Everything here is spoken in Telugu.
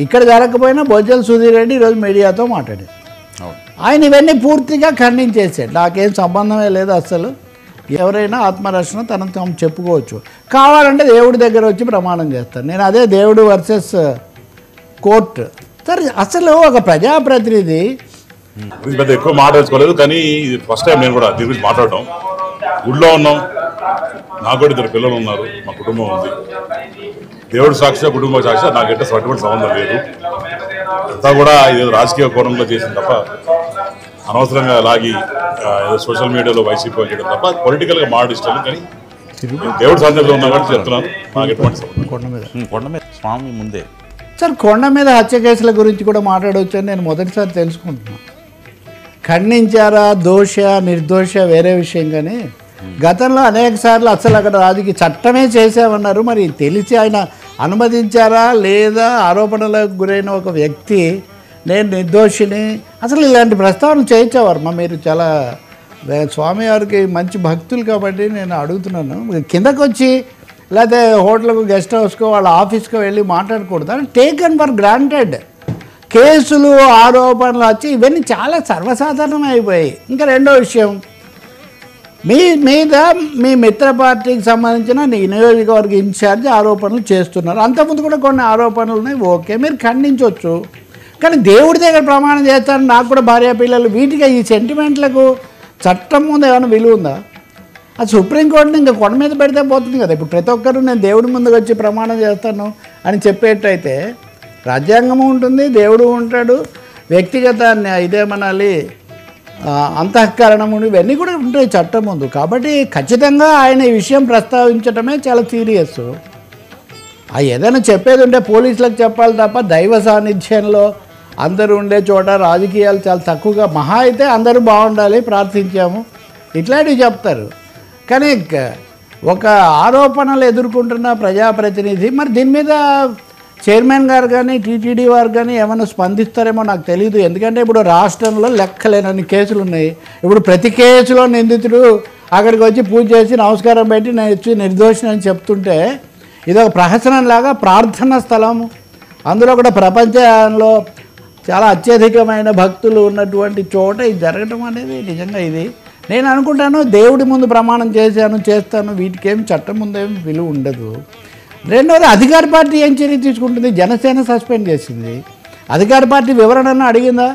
ఇక్కడ జరగకపోయినా బొజ్జల సుధీర్ రెడ్డి ఈరోజు మీడియాతో మాట్లాడారు. ఆయన ఇవన్నీ పూర్తిగా ఖండించేసాడు. నాకేం సంబంధమే లేదు అసలు, ఎవరైనా ఆత్మరక్షణ తనకు తాము చెప్పుకోవచ్చు, కావాలంటే దేవుడి దగ్గర వచ్చి ప్రమాణం చేస్తాను. నేను అదే దేవుడు వర్సెస్ కోర్టు. సరే, అసలు ఒక ప్రజాప్రతినిధి పెద్ద ఎక్కువ మాట్లాడుకోలేదు, కానీ ఇది ఫస్ట్ టైం నేను కూడా దీని గురించి మాట్లాడటం. గుడిలో ఉన్నాం, నాకు కూడా 2 పిల్లలు ఉన్నారు, మా కుటుంబం ఉంది. దేవుడు సాక్షిగా కుటుంబ సాక్షిగా నాకంటే అటువంటి సంబంధం లేదు. అంతా కూడా ఇది రాజకీయ కోణంలో చేసింది తప్ప, అనవసరంగా లాగి ఏదో సోషల్ మీడియాలో వైసీపీ చేయడం తప్ప పొలిటికల్గా మాట్లాడిస్తాను. కానీ దేవుడు సాన్నిధ్యంలో ఉన్నా కాబట్టి చెప్తున్నాను, నాకు ఎటువంటి సంబంధం. కొండ మీద స్వామి ముందే సార్, కొండ మీద హత్య కేసుల గురించి కూడా మాట్లాడవచ్చు అని నేను మొదటిసారి తెలుసుకుంటున్నాను. ఖండించారా, దోష నిర్దోష వేరే విషయం, కానీ గతంలో అనేక సార్లు అసలు అక్కడ రాజకీయ చట్టమే చేసామన్నారు. మరి తెలిసి ఆయన అనుమతించారా లేదా? ఆరోపణలకు గురైన ఒక వ్యక్తి నేను నిర్దోషిని, అసలు ఇలాంటి ప్రస్తావన చేయించేవారు. మీరు చాలా స్వామివారికి మంచి భక్తులు కాబట్టి నేను అడుగుతున్నాను, కిందకు వచ్చి లేకపోతే హోటల్కు గెస్ట్ హౌస్కో వాళ్ళ ఆఫీస్కో వెళ్ళి మాట్లాడకూడదు అని టేకన్ ఫర్ గ్రాంటెడ్. కేసులు ఆరోపణలు వచ్చి ఇవన్నీ చాలా సర్వసాధారణం అయిపోయాయి. ఇంకా రెండో విషయం, మీ మీద మీ మిత్ర పార్టీకి సంబంధించిన నియోజకవర్గ ఇన్ఛార్జ్ ఆరోపణలు చేస్తున్నారు. అంతకుముందు కూడా కొన్ని ఆరోపణలు ఉన్నాయి, ఓకే, మీరు ఖండించవచ్చు. కానీ దేవుడి దగ్గర ప్రమాణం చేస్తాను, నాకు కూడా భార్య పిల్లలు, వీటికి ఈ సెంటిమెంట్లకు చట్టం ముందు ఏమైనా విలువ ఉందా? అది సుప్రీంకోర్టుని ఇంకా కొండ మీద పెడితే పోతుంది కదా. ఇప్పుడు ప్రతి ఒక్కరు నేను దేవుడి ముందుకు వచ్చి ప్రమాణం చేస్తాను అని చెప్పేటైతే రాజ్యాంగము ఉంటుంది, దేవుడు ఉంటాడు, వ్యక్తిగత ఇదేమనాలి అంతఃకరణము ఇవన్నీ కూడా ఉంటాయి చట్టం ముందు. కాబట్టి ఖచ్చితంగా ఆయన ఈ విషయం ప్రస్తావించడమే చాలా సీరియస్. ఏదైనా చెప్పేది ఉంటే పోలీసులకు చెప్పాలి తప్ప దైవ సాన్నిధ్యంలో అందరూ ఉండే చోట రాజకీయాలు చాలా తక్కువగా, మహా అయితే అందరూ బాగుండాలి ప్రార్థించాము ఇట్లాంటివి చెప్తారు. కానీ ఒక ఆరోపణలు ఎదుర్కొంటున్న ప్రజాప్రతినిధి, మరి దీని మీద చైర్మన్ గారు కానీ టీటీడీ వారు కానీ ఏమైనా స్పందిస్తారేమో నాకు తెలియదు. ఎందుకంటే ఇప్పుడు రాష్ట్రంలో లెక్కలేనన్ని కేసులు ఉన్నాయి. ఇప్పుడు ప్రతి కేసులో నిందితుడు అక్కడికి వచ్చి పూజ చేసి నమస్కారం పెట్టి నేను వచ్చి నిర్దోషిని అని చెప్తుంటే ఇదొక ప్రహసనంలాగా ప్రార్థనా స్థలము, అందులో కూడా ప్రపంచంలో చాలా అత్యధికమైన భక్తులు ఉన్నటువంటి చోట ఇది జరగడం అనేది నిజంగా ఇది నేను అనుకుంటాను దేవుడి ముందు ప్రమాణం చేస్తాను, వీటికేం చట్టం ముందేమి విలువ ఉండదు. రెండవది, అధికార పార్టీ ఏం చర్య తీసుకుంటుంది? జనసేన సస్పెండ్ చేసింది, అధికార పార్టీ వివరణ అడిగిందా?